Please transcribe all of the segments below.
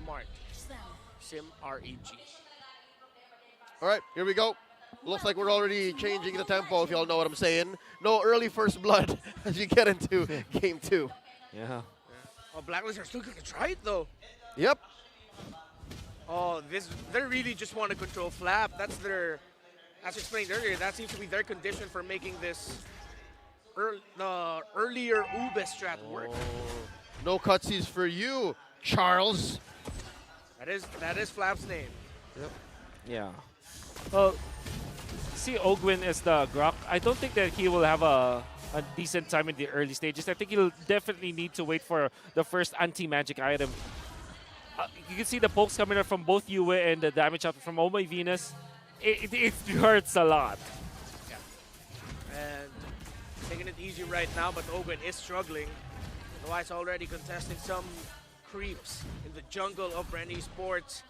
Smart. Sim-R-E-G. All right, here we go. Looks like we're already changing the tempo, if y'all know what I'm saying. No early first blood as you get into game 2. Yeah. Oh, Blacklist are still going to try it, though. Yep. Oh, they really just want to control Flap. That's their, as explained earlier, that seems to be their condition for making this the earlier Ube strat work. No cutscenes for you, Charles. That is Flap's name. Yep. Yeah. Well, see Ogwin as the Grok. I don't think that he will have a decent time in the early stages. I think he'll definitely need to wait for the first anti-magic item. You can see the pokes coming out from both Yue and the damage out from Oh My Venus. It hurts a lot. Yeah. And taking it easy right now, but Ogwin is struggling. Otherwise, already contesting some creeps in the jungle of BREN Esports.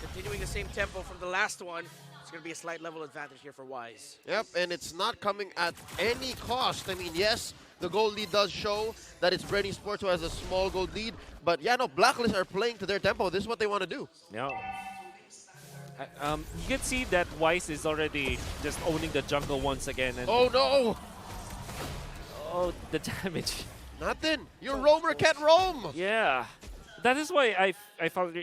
Continuing the same tempo from the last one. It's going to be a slight level advantage here for Wise. Yep, and it's not coming at any cost. I mean, yes, the gold lead does show that it's BREN Esports who has a small gold lead, but yeah, no, Blacklist are playing to their tempo. This is what they want to do. No. You can see that Weiss is already just owning the jungle once again. And Oh no! oh, the damage. Nothing. Your roamer can't roam. Yeah. That is why I felt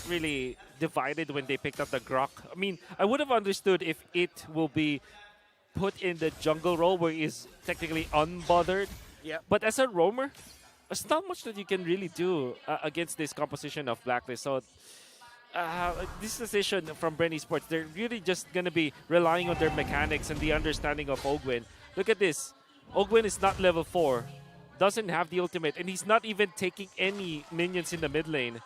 really divided when they picked up the Grok. I mean, I would have understood if it will be put in the jungle role where he's technically unbothered. Yeah. But as a roamer, there's not much that you can really do against this composition of Blacklist. So this decision from BREN Esports, they're really just going to be relying on their mechanics and the understanding of Ogwin. Look at this. Ogwin is not level 4. Doesn't have the ultimate, and he's not even taking any minions in the mid lane.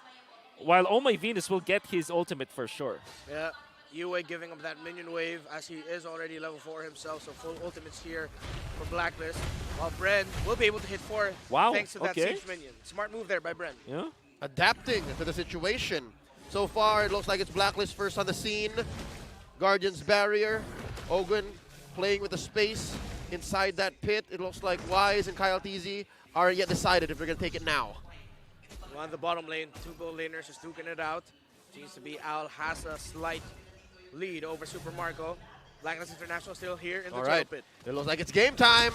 While Oh My Venus will get his ultimate for sure. Yeah, Yue giving up that minion wave as he is already level 4 himself, so full ultimates here for Blacklist. While BREN will be able to hit 4 thanks to that siege minion. Smart move there by BREN. Yeah. Adapting to the situation. So far, it looks like it's Blacklist first on the scene. Guardian's barrier. Ogwin playing with the space inside that pit. It looks like Wise and Kyle TZ aren't yet decided if they're going to take it now. On the bottom lane, 2 gold laners just duking it out. Seems to be Al has a slight lead over Super Marco. Blacklist International still here in the jail pit. It looks like it's game time.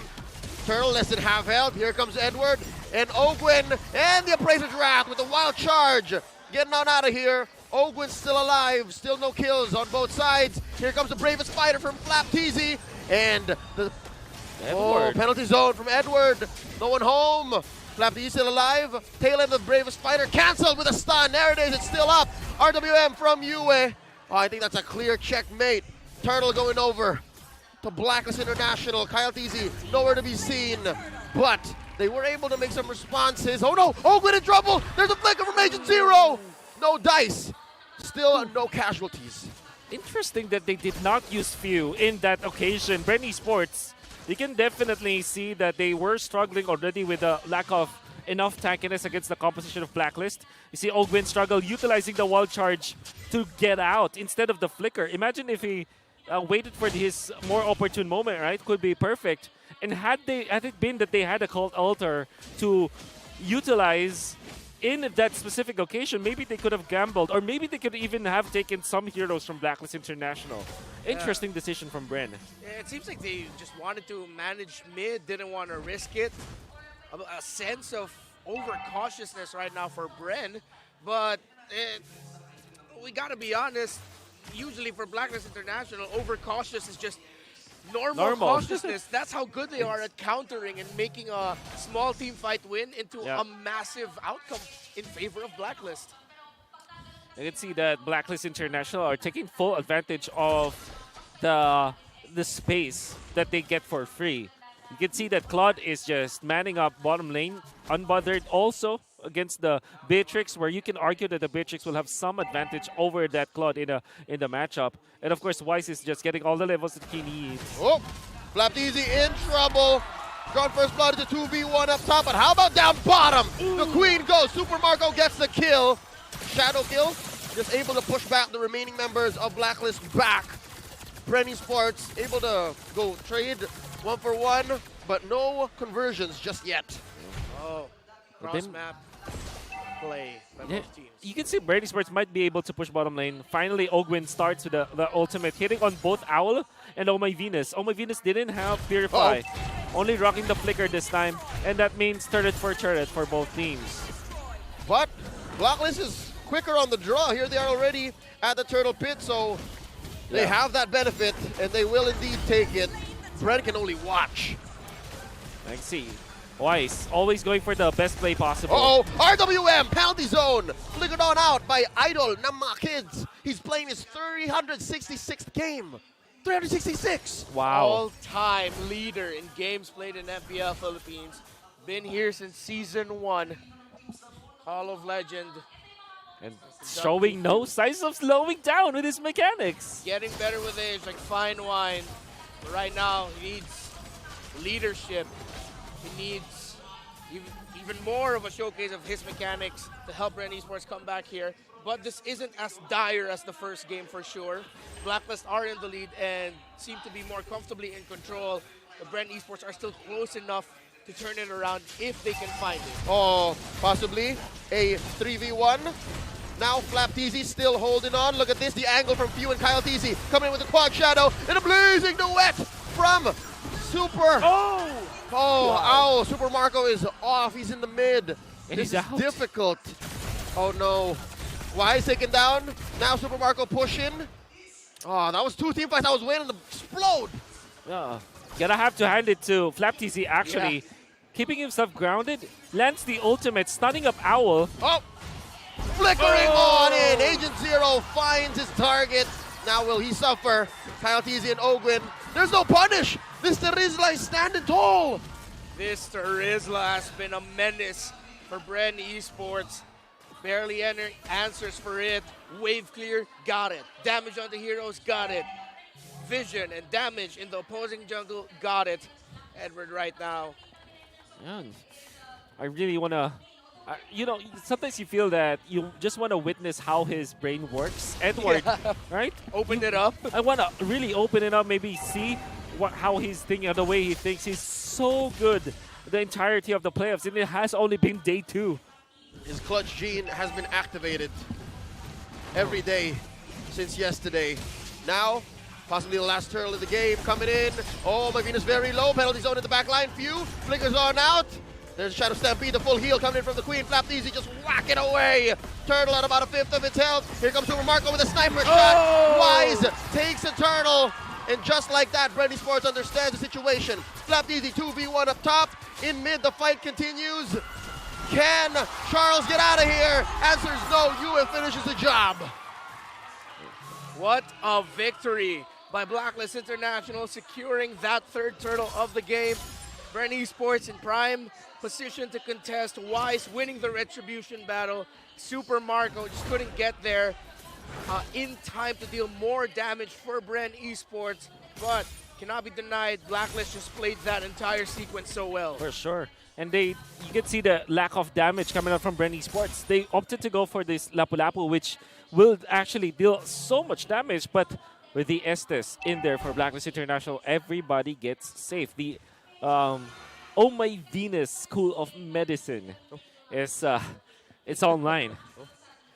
Turtle less than half health. Here comes Edward and Ogwin and the Appraiser's Wrath with a wild charge. Getting on out of here. Ogwin's still alive. Still no kills on both sides. Here comes the bravest fighter from Flap TZ. And the penalty zone from Edward. No one home. Flap TZ still alive. Tail end of the bravest fighter. Cancelled with a stun. There it is. It's still up. RWM from Yue. Oh, I think that's a clear checkmate. Turtle going over to Blacklist International. Kyle TZ nowhere to be seen. But they were able to make some responses. Oh no! Ogwin in trouble! There's a flicker from Agent Zero! No dice. Still no casualties. Interesting that they did not use few in that occasion. BREN Esports, you can definitely see that they were struggling already with the lack of enough tankiness against the composition of Blacklist. You see Ogwin struggle utilizing the wall charge to get out instead of the flicker. Imagine if he waited for his more opportune moment, right? Could be perfect. And had it been that they had a cult altar to utilize in that specific occasion, maybe they could have gambled, or maybe they could even have taken some heroes from Blacklist International. Interesting decision from BREN. Yeah, it seems like they just wanted to manage mid, didn't want to risk it. A sense of overcautiousness right now for BREN, but we gotta be honest, usually for Blacklist International, overcautious is just normal cautiousness. That's how good they are at countering and making a small team fight win into a massive outcome in favor of Blacklist. You can see that Blacklist International are taking full advantage of the space that they get for free. You can see that Claude is just manning up bottom lane, unbothered also against the Beatrix, where you can argue that the Beatrix will have some advantage over that Claude in the matchup. And of course, Weiss is just getting all the levels that he needs. Oh, Flap TZ in trouble. Drawn first blood is a 2v1 up top, but how about down bottom? The Queen goes. Super Marco gets the kill. Shadow kill, just able to push back the remaining members of Blacklist back. BREN Esports able to go trade 1-for-1, but no conversions just yet. Oh, cross map. play by Yeah, both teams. you can see BREN Esports might be able to push bottom lane. Finally, Ogwin starts with the ultimate, hitting on both Owl and Oh My Venus. Oh My Venus didn't have Purify, only rocking the flicker this time, and that means turret for both teams. But Blacklist is quicker on the draw. Here they are already at the Turtle Pit, so they have that benefit, and they will indeed take it. BREN can only watch. I see. Wise, always going for the best play possible. Uh-oh, RWM, penalty zone. Flickered on out by Idol Nama Kids. He's playing his 366th game. 366! Wow. All-time leader in games played in MPL Philippines. Been here since Season 1. Hall of Legend. And showing no signs of slowing down with his mechanics. Getting better with age, like fine wine. But right now, he needs leadership. He needs even more of a showcase of his mechanics to help BREN Esports come back here. But this isn't as dire as the first game for sure. Blacklist are in the lead and seem to be more comfortably in control. But BREN Esports are still close enough to turn it around if they can find it. Oh, possibly a 3v1. Now Flap TZ still holding on. Look at this, the angle from Few and Kyle TZ coming in with a quad shadow and a blazing duet from Super. Oh, ow, Super Marco is off. He's in the mid. And This he's is out. difficult. Oh no. Wise taken down. Now Super Marco pushing. Oh, that was two team fights. I was waiting to explode. Yeah. Gonna have to hand it to Flap TC actually. Keeping himself grounded, lands the ultimate, stunning up Owl. Oh, flickering on in. Agent Zero finds his target. Now will he suffer? Kyle TZ and Ogwin. There's no punish. Mr. Rizla is standing tall. Mr. Rizla has been a menace for BREN Esports. Barely any answers for it. Wave clear, got it. Damage on the heroes, got it. Vision and damage in the opposing jungle, got it. Edward right now. Yeah, I really wanna, you know, sometimes you feel that you just wanna witness how his brain works. Edward, right? Opened it up. I wanna really open it up, maybe see how he's thinking, the way he thinks. He's so good the entirety of the playoffs, and it has only been day 2. His clutch gene has been activated every day since yesterday. Now, possibly the last turtle of the game coming in. Oh, my Venus very low. Penalty zone in the back line. Few flickers on out. There's Shadow Stampede, the full heal coming in from the Queen. Flap Easy just whack it away. Turtle at about a fifth of its health. Here comes Super Marco with a sniper shot. Wise takes a turtle. And just like that, BREN Esports understands the situation. Flap Easy 2v1 up top. In mid, the fight continues. Can Charles get out of here? Answers no. UF finishes the job. What a victory by Blacklist International, securing that third turtle of the game. BREN Esports in prime position to contest. Wise winning the retribution battle. Super Marco just couldn't get there in time to deal more damage for BREN Esports, but cannot be denied, Blacklist just played that entire sequence so well. For sure. And you can see the lack of damage coming out from BREN Esports. They opted to go for this Lapu-Lapu, which will actually deal so much damage, but with the Estes in there for Blacklist International, everybody gets safe. The Oh My Venus School of Medicine is it's online.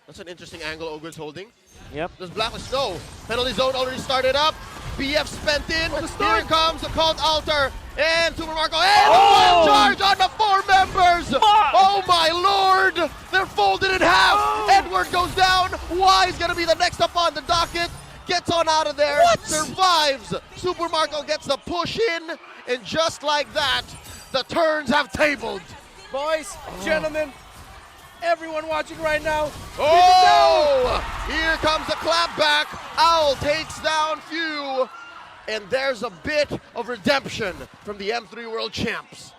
That's an interesting angle Ogre's holding. Yep. Does Blacklist know? Penalty zone already started up. BF spent in. Here comes the Cult Altar. And Super Marco. And a charge on the 4 members. Oh my lord. They're folded in half. Edward goes down. Wise gonna be the next up on the docket. Gets on out of there. Survives. Super Marco gets the push in. And just like that, the turns have tabled. Boys, gentlemen, everyone watching right now, Oh! Here comes the clapback. Owl takes down Few. And there's a bit of redemption from the M3 World Champs.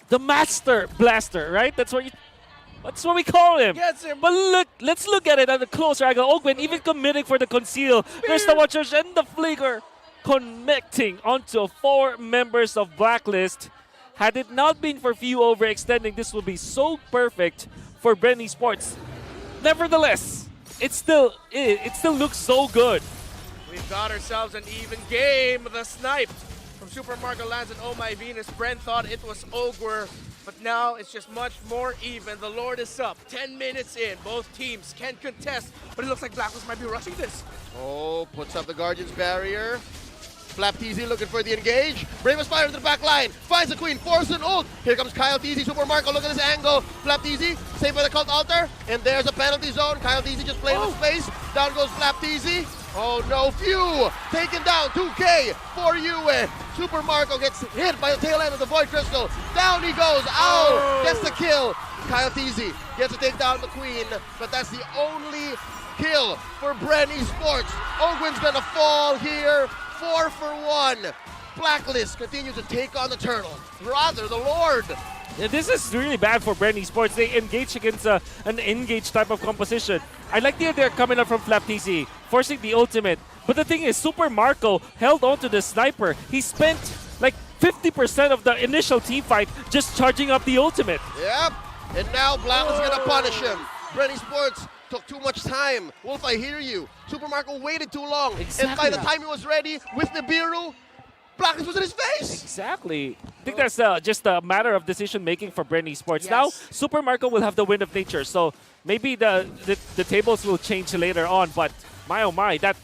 The Master Blaster, right? That's what we call him. Gets him. But look, let's look at it at a closer angle. Ogwen even committing for the conceal. There's the Watchers and the Flicker connecting onto 4 members of Blacklist. Had it not been for Few overextending, this would be so perfect for BREN Esports. Nevertheless, it still looks so good. We've got ourselves an even game. The snipe from Super Marco lands an Oh My Venus. BREN thought it was Ogre, But now it's just much more even. The Lord is up. 10 minutes in. Both teams can contest, but it looks like Blacklist might be rushing this. Oh, puts up the Guardian's barrier. Flap TZ looking for the engage. Bravest fire into the back line. Finds the Queen. Forces an ult. Here comes Kyle TZ. Super Marco. Look at this angle. Flap TZ. Saved by the Cult Altar. And there's a penalty zone. Kyle TZ just playing with space. Down goes Flap TZ. Oh no. Few. Taken down. 2K for Yue. Super Marco gets hit by the tail end of the Void Crystal. Down he goes. Ow. Gets the kill. Kyle TZ gets to take down the Queen. But that's the only kill for BREN Esports. Ogwen's gonna fall here. 4 for 1. Blacklist continues to take on the Turtle. Rather, the Lord. Yeah, this is really bad for BREN Esports. They engage against an engage type of composition. I like the idea they're coming up from Flap TZ, forcing the ultimate. But the thing is, Super Marco held on to the sniper. He spent like 50% of the initial team fight just charging up the ultimate. Yep. And now Blacklist is gonna punish him. BREN Esports took too much time. Wolf, I hear you. Super Marco waited too long. Exactly. And by the time he was ready with Nibiru, Blacklist was in his face. Exactly. I think that's just a matter of decision making for BREN Esports. Yes. Now, Super Marco will have the wind of nature, so maybe the tables will change later on. But my oh my, that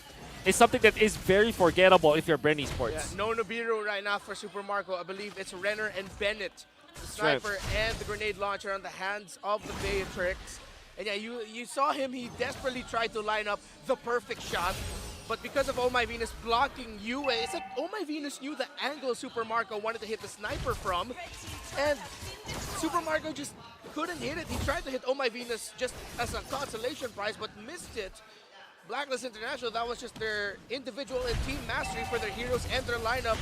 is something that is very forgettable if you're BREN Esports. Yeah, no Nibiru right now for Super Marco. I believe it's Renner and Bennett, the That's right. sniper and the grenade launcher on the hands of the Beatrix. And yeah, you saw him. He desperately tried to line up the perfect shot. But because of Oh My Venus blocking Yue, it's like Oh My Venus knew the angle Super Marco wanted to hit the sniper from. And Super Marco just couldn't hit it. He tried to hit Oh My Venus just as a consolation prize, but missed it. Blacklist International, that was just their individual and team mastery for their heroes and their lineup,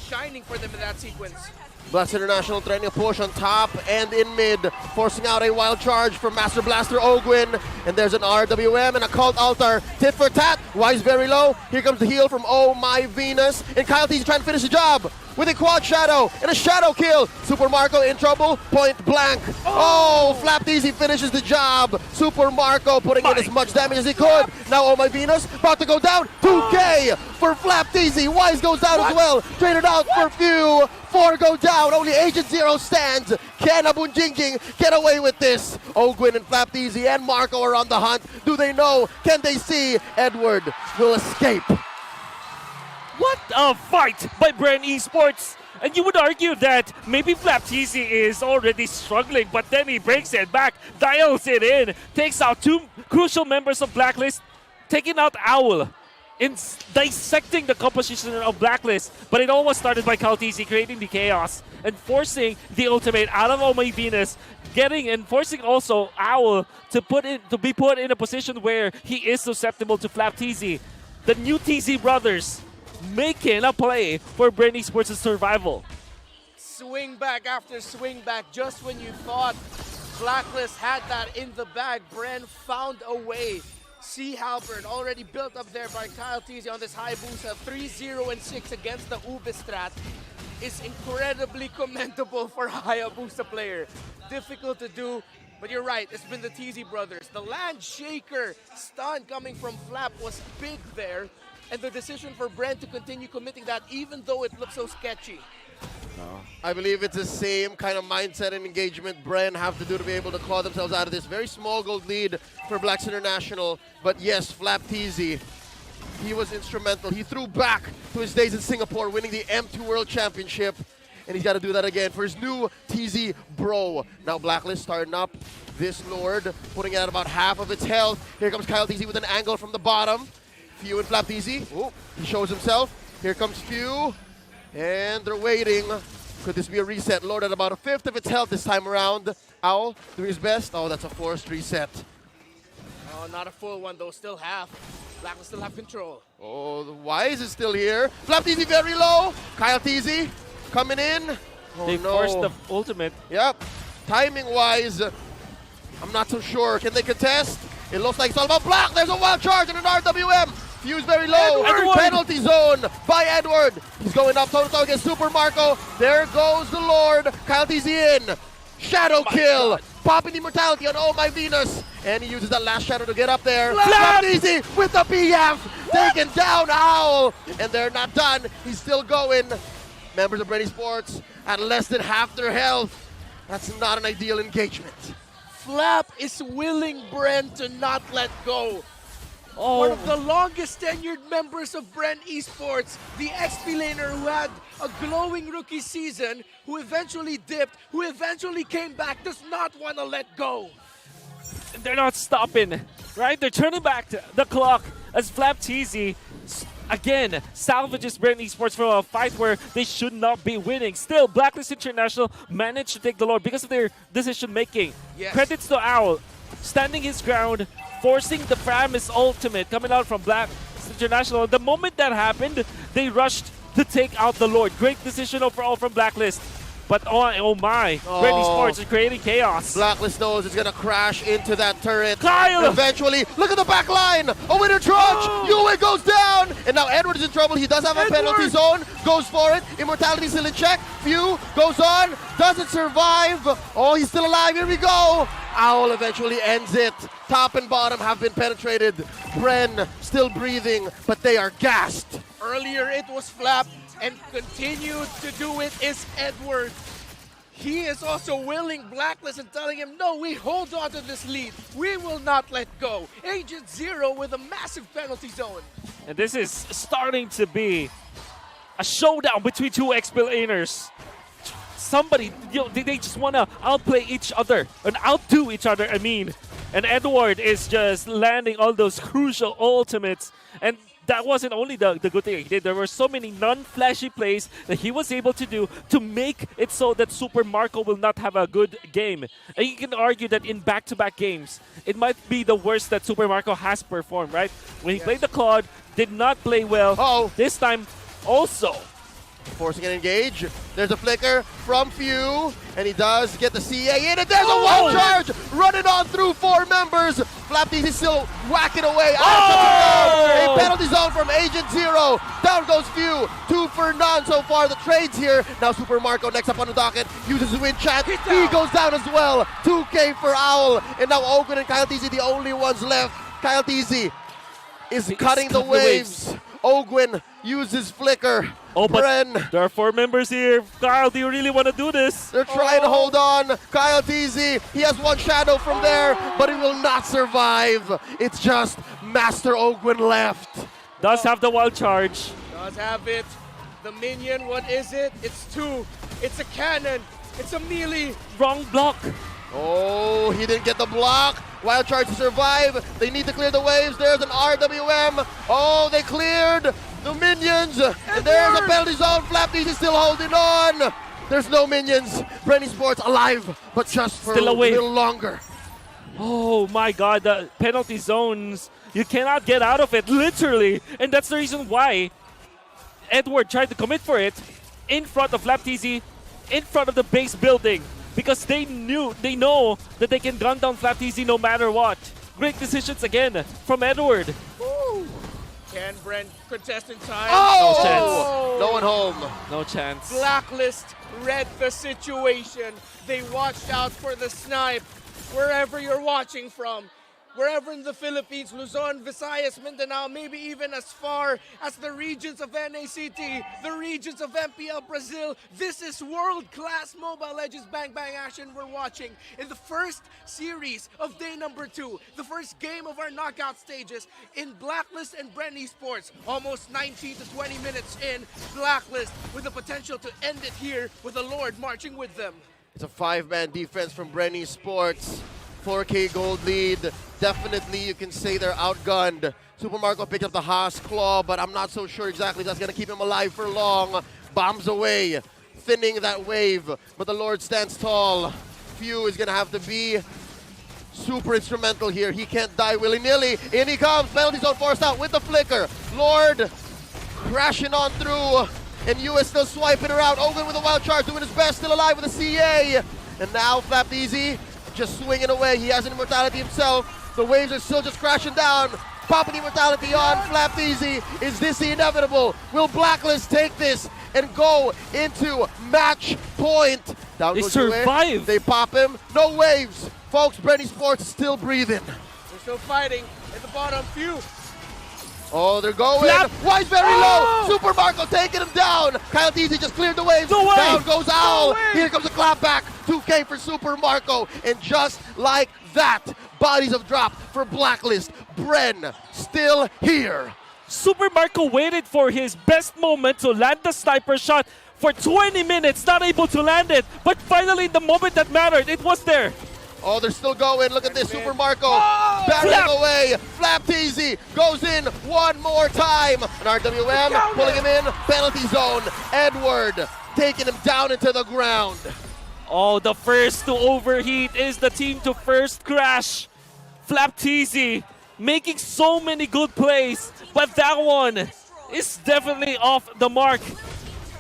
shining for them in that sequence. Blacklist International trying to push on top and in mid, forcing out a wild charge from Master Blaster Ogwen. And there's an RWM and a Cult Altar. Tit for tat. Wise very low. Here comes the heal from Oh My Venus. And Kyle T's trying to finish the job with a quad shadow and a shadow kill. Super Marco in trouble. Point blank. Oh, Flap Easy finishes the job. Super Marco putting in as much damage as he could. Now Oh My Venus about to go down. 2K for Flap Easy. Wise goes down as well. Traded out for Few. 4 go down. Only Agent Zero stands. Can Abunjingjing get away with this? Ogwen and Flap Easy and Marco are on the hunt. Do they know? Can they see? Edward will escape. What a fight by BREN Esports! And you would argue that maybe Flapteasy is already struggling, but then he breaks it back, dials it in, takes out 2 crucial members of Blacklist, taking out Owl, in dissecting the composition of Blacklist. But it all was started by Kaltisi creating the chaos and forcing the ultimate out of Oh My Venus, getting and forcing also Owl to be put in a position where he is susceptible to Flapteasy. The new TZ brothers making a play for BREN Esports' survival. Swing back after swing back, just when you thought Blacklist had that in the bag, BREN found a way. Sea Halberd already built up there by Kyle Teasy on this Hayabusa. 3-0-6 against the Ube strat is incredibly commendable for a Hayabusa player. Difficult to do, but you're right, it's been the Teasy brothers. The land shaker stun coming from Flap was big there. And the decision for BREN to continue committing that even though it looks so sketchy. I believe it's the same kind of mindset and engagement BREN have to do to be able to claw themselves out of this very small gold lead for Blacks International. But yes, Flap TZ, he was instrumental. He threw back to his days in Singapore, winning the M2 World Championship. And he's got to do that again for his new TZ bro. Now Blacklist starting up this Lord, putting it at about half of its health. Here comes Kyle TZ with an angle from the bottom. Few and Flap TZ. Oh, he shows himself. Here comes Few. And they're waiting. Could this be a reset? Lord at about a fifth of its health this time around. Owl doing his best. Oh, that's a forced reset. Oh, not a full one though, still half. Black will still have control. Oh, the Wise is still here. Flap TZ very low. Kyle TZ coming in. Oh, They no. forced the ultimate. Yep. Timing-wise, I'm not so sure. Can they contest? It looks like it's all about Black. There's a wild charge and an RWM. Fuse very low. Edward! Penalty zone by Edward. He's going up toe-to-toe against Super Marco. There goes the Lord. Kyle TZ in. Shadow kill. God. Popping immortality on Oh My Venus. And he uses that last shadow to get up there. Flap! TZ with the BF. Taking down Owl. And they're not done. He's still going. Members of BREN Esports at less than half their health. That's not an ideal engagement. Flap is willing BREN to not let go. Oh, One of the longest tenured members of BREN Esports, the XP laner who had a glowing rookie season, who eventually dipped, who eventually came back, does not want to let go. they're not stopping, right? They're turning back the clock as FlapTZ again salvages BREN Esports from a fight where they should not be winning. Still, Blacklist International managed to take the Lord because of their decision making. Yes. Credits to Owl, standing his ground, forcing the Framis ultimate coming out from Blacklist International. The moment that happened, they rushed to take out the Lord. Great decision overall from Blacklist. But oh my, BREN Esports is creating chaos. Blacklist knows it's gonna crash into that turret. Kyle! Eventually, look at the back line. A winner trudge. Yue goes down. And now Edward is in trouble. He does have a penalty zone. Goes for it. Immortality still in check. Few goes on. Doesn't survive. Oh, he's still alive. Here we go. Owl eventually ends it. Top and bottom have been penetrated. BREN still breathing, but they are gassed. Earlier it was Flap, and continued to do it is Edward. He is also willing Blacklist and telling him, no, we hold on to this lead. We will not let go. Agent Zero with a massive penalty zone. And this is starting to be a showdown between two XP laners. Somebody, they just want to outplay each other and outdo each other, I mean. And Edward is just landing all those crucial ultimates. And that wasn't only the good thing he did. There were so many non-flashy plays that he was able to do to make it so that Super Marco will not have a good game. And you can argue that in back-to-back games, it might be the worst that Super Marco has performed, right? When he played the Claude, did not play well. This time, also. Forcing an engage. There's a flicker from Few, and he does get the CA in, and there's a wild charge running on through 4 members. FlapTZ is still whacking away. A penalty zone from Agent Zero. Down goes Few. 2 for none so far. The trades here. Now Super Marco next up on the docket uses his win chat. He goes down as well. 2K for Owl, and now Ogun and KyleTZ the only ones left. KyleTZ is cutting the waves. Ogwin uses flicker. Oh, but BREN, there are 4 members here. Carl, do you really want to do this? they're trying to hold on. KyleTZ, he has one shadow from there, but he will not survive. It's just Master Ogwin left. Does have the wild charge. Does have it. The minion, what is it? It's 2. It's a cannon. It's a melee. Wrong block. Oh, he didn't get the block. Wild charge to survive. They need to clear the waves. There's an RWM. Oh, they cleared the minions. And there's a penalty zone. FlapTZ is still holding on. There's no minions. BREN Esports alive, but just for Still a away. little longer. Oh my god, the penalty zones. You cannot get out of it, literally. And that's the reason why Edward tried to commit for it in front of FlapTZ, in front of the base building. Because they know that they can gun down FlapTZ no matter what. Great decisions again from Edward. Ooh. Can BREN contest in time? No chance. No one home. No chance. Blacklist read the situation. They watched out for the snipe. Wherever you're watching from, wherever in the Philippines, Luzon, Visayas, Mindanao, maybe even as far as the regions of NACT, the regions of MPL Brazil. This is world-class Mobile Legends Bang Bang action we're watching in the first series of day number 2, the first game of our knockout stages in Blacklist and BREN Esports. Almost 19 to 20 minutes in, Blacklist with the potential to end it here with the Lord marching with them. It's a 5-man defense from BREN Esports. 4K gold lead. Definitely you can say they're outgunned. Super Marco picked up the Haas Claw, but I'm not so sure exactly that's going to keep him alive for long. Bombs away, thinning that wave, but the Lord stands tall. Few is going to have to be super instrumental here. He can't die willy-nilly. In he comes. Penalty zone forced out with the flicker. Lord crashing on through, and Yu is still swiping her out. Ogun with a wild charge, doing his best, still alive with a CA. And now FlapTZ just swinging away. He has an immortality himself. The waves are still just crashing down. Popping immortality on FlapTZ. Is this the inevitable? Will Blacklist take this and go into match point? Down They goes survive. Yue. They pop him. No waves. Folks, BREN Esports is still breathing. They're still fighting at the bottom. Few. Oh, they're going. Flap. Wise very Oh! low. Super Marco taking him down. Kyle Teasy just cleared the waves. No way. Down goes Owl. way. Here comes the clap back. 2K for Super Marco. And just like that, bodies have dropped for Blacklist. BREN still here. Super Marco waited for his best moment to land the sniper shot for 20 minutes, not able to land it. But finally, the moment that mattered, it was there. Oh, they're still going. Look at this. Super Marco Oh! battling Flap. away. Flap Teasy goes in one more time. And RWM pulling him in. Penalty zone. Edward taking him down into the ground. Oh, the first to overheat is the team to first crash. Flap Teasy making so many good plays, but that one is definitely off the mark.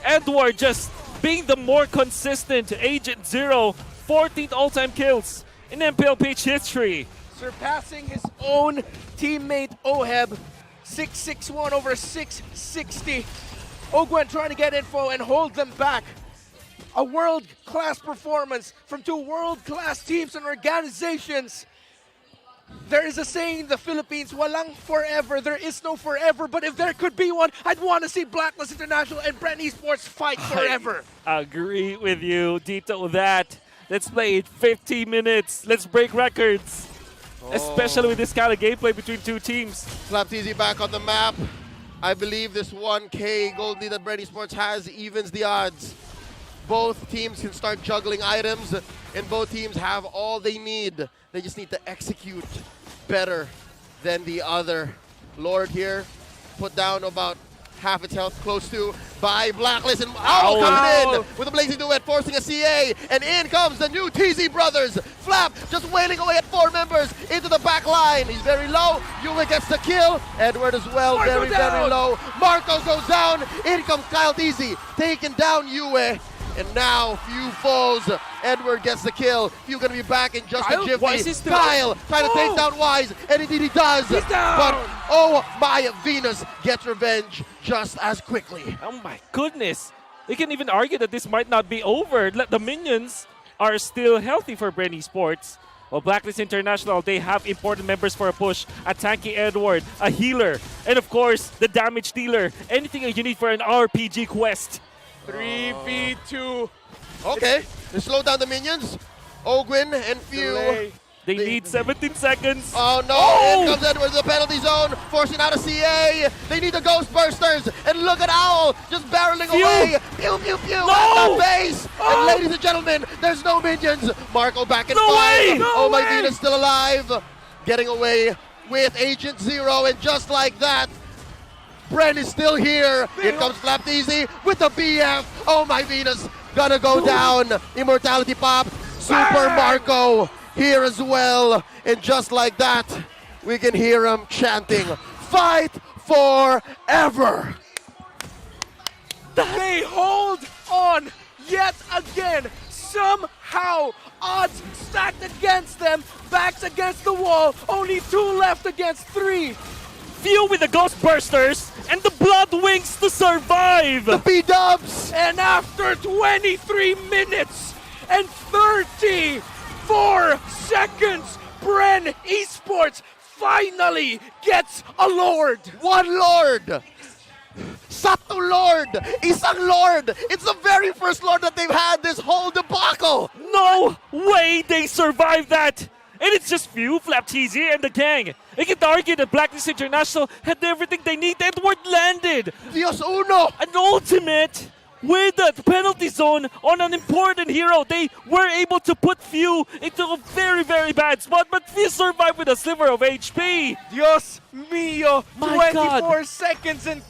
Edward just being the more consistent Agent Zero, 14th all-time kills in MPL page history. Surpassing his own teammate Oheb, 661 over 660. Ogwen trying to get info and hold them back. A world-class performance from two world-class teams and organizations. There is a saying in the Philippines, walang forever, there is no forever, but if there could be one, I'd want to see Blacklist International and BREN Esports fight forever. I agree with you, Dito, that. Let's play it 50 minutes. Let's break records. Especially with this kind of gameplay between two teams. Flap Teasy back on the map. I believe this 1K gold lead that BREN Esports has evens the odds. Both teams can start juggling items, and both teams have all they need. They just need to execute better than the other. Lord here, put down about half its health, close to, by Blacklist, and Owl coming in with a blazing duet, forcing a CA, and in comes the new TZ brothers. Flap just wailing away at 4 members into the back line. He's very low. Yue gets the kill. Edward as well, Marco very down. low. Marco goes down. In comes Kyle TZ, taking down Yue. And now, few falls. Edward gets the kill. Few gonna be back in just Kyle? a Wise is jiffy. still- Kyle trying to take down Wise, and indeed he does. He's down. But oh my, Venus gets revenge just as quickly. Oh my goodness. They can even argue that this might not be over. The minions are still healthy for BREN Esports. Well, Blacklist International, they have important members for a push. A tanky Edward, a healer, and of course, the damage dealer. Anything you need for an RPG quest. 3v2. Okay, they slow down the minions. Ogwin and Few. Delay. They need 17 seconds. Oh no, Oh! in comes Edward to the penalty zone, forcing out a CA. They need the Ghost Bursters, and look at Owl just barreling Pew! away. Pew, pew, pew, No! at the base. Oh! And ladies and gentlemen, there's no minions. Marco back in No 5. way! No oh my way! Venus still alive. Getting away with Agent Zero, and just like that, BREN is still here. Here comes Flap Easy with the BF. Oh my Venus, gonna go down. Immortality pop. Super Marco here as well. And just like that, we can hear him chanting, "Fight forever." They hold on yet again. Somehow, odds stacked against them, backs against the wall, only 2 left against 3. Few with the Ghost Bursters and the Blood Wings to survive. The B-dubs. And after 23 minutes and 34 seconds, BREN Esports finally gets a Lord. One Lord. Satu Lord. Isang Lord. It's the very first Lord that they've had this whole debacle. No way they survived that. And it's just Few, Flap Teasy, and the gang. You can argue that Blacklist International had everything they need. Edward landed Dios uno. an ultimate with the penalty zone on an important hero. They were able to put Few into a very, very bad spot, but Few survived with a sliver of HP. Dios mío, My 24 God. seconds and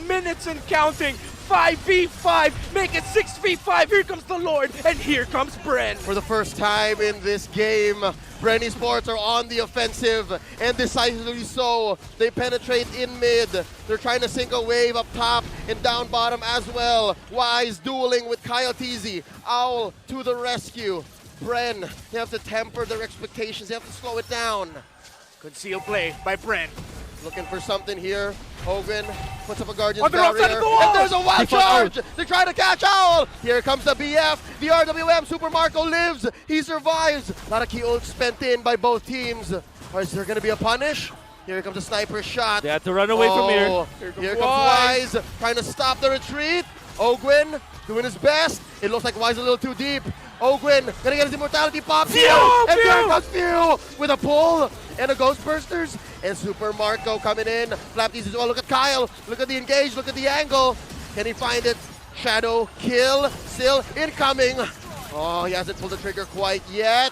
minutes and counting. 5v5, make it 6v5. Here comes the Lord, and here comes BREN. For the first time in this game, BREN Esports are on the offensive, and decisively so. They penetrate in mid. They're trying to sink a wave up top and down bottom as well. Wise dueling with Kyle Teasy. Owl to the rescue. BREN, they have to temper their expectations. They have to slow it down. Concealed play by BREN. Looking for something here. Hogan puts up a Guardian's Oh, they're outside barrier. of the wall! And there's a wild Keep on charge! They're trying to catch Owl! Here comes the BF. The RWM Super Marco lives. He survives. A lot of key ult spent in by both teams. Or is there going to be a punish? Here comes a sniper shot. They had to run away from here. Here comes Wise trying to stop the retreat. Ogwin doing his best. It looks like Wise a little too deep. Ogwin gonna get his immortality pop. Phew! And Phew! there comes Phew with a pull and a Ghostbursters. And Super Marco coming in. Flapdies as well. Look at Kyle. Look at the engage. Look at the angle. Can he find it? Shadow kill. Still incoming. Oh, he hasn't pulled the trigger quite yet.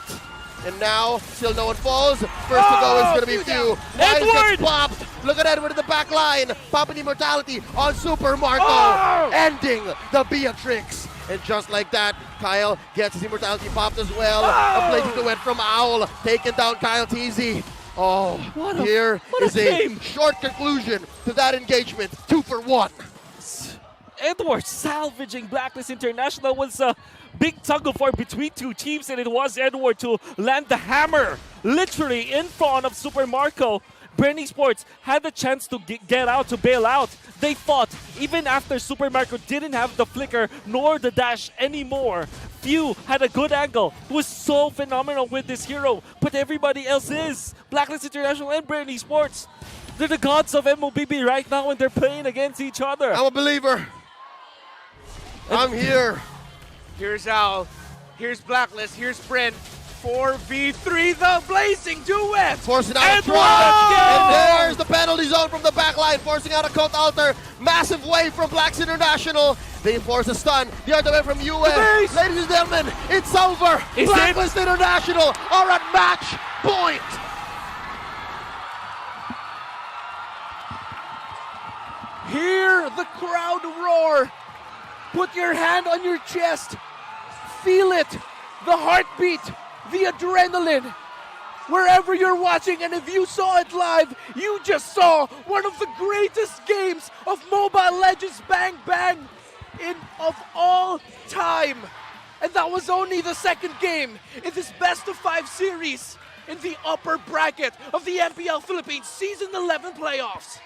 And now, still no one falls. First to go is going to be Phew. Wise gets popped. Look at Edward in the back line. Popping immortality on Super Marco. Ending the Beatrix. And just like that, Kyle gets his immortality popped as well. A blazing duet from Owl. Taking down Kyle TZ. Oh, here is a short conclusion to that engagement. 2 for 1. Edward salvaging Blacklist International was a big tug of war between two teams, and it was Edward to land the hammer literally in front of Super Marco. BREN Esports had the chance to get out, to bail out. They fought even after Super Marco didn't have the flicker nor the dash anymore. Phew had a good angle, was so phenomenal with this hero, but everybody else is. Blacklist International and BREN Esports, they're the gods of MOBB right now, and they're playing against each other. I'm a believer. I'm here. Here's Al. Here's Blacklist. Here's BREN. 4v3, the blazing duet. Forcing out a And try. And there's the penalty zone from the back line, forcing out a Cult Alter. Massive wave from Blacks International. They enforce a stun. The other way from US. Ladies and gentlemen, it's over. Is Blacklist International are at match point. Hear the crowd roar. Put your hand on your chest. Feel it. The heartbeat. The adrenaline. Wherever you're watching, and if you saw it live, you just saw one of the greatest games of Mobile Legends Bang Bang of all time. And that was only the second game in this best of 5 series in the upper bracket of the MPL Philippines Season 11 playoffs.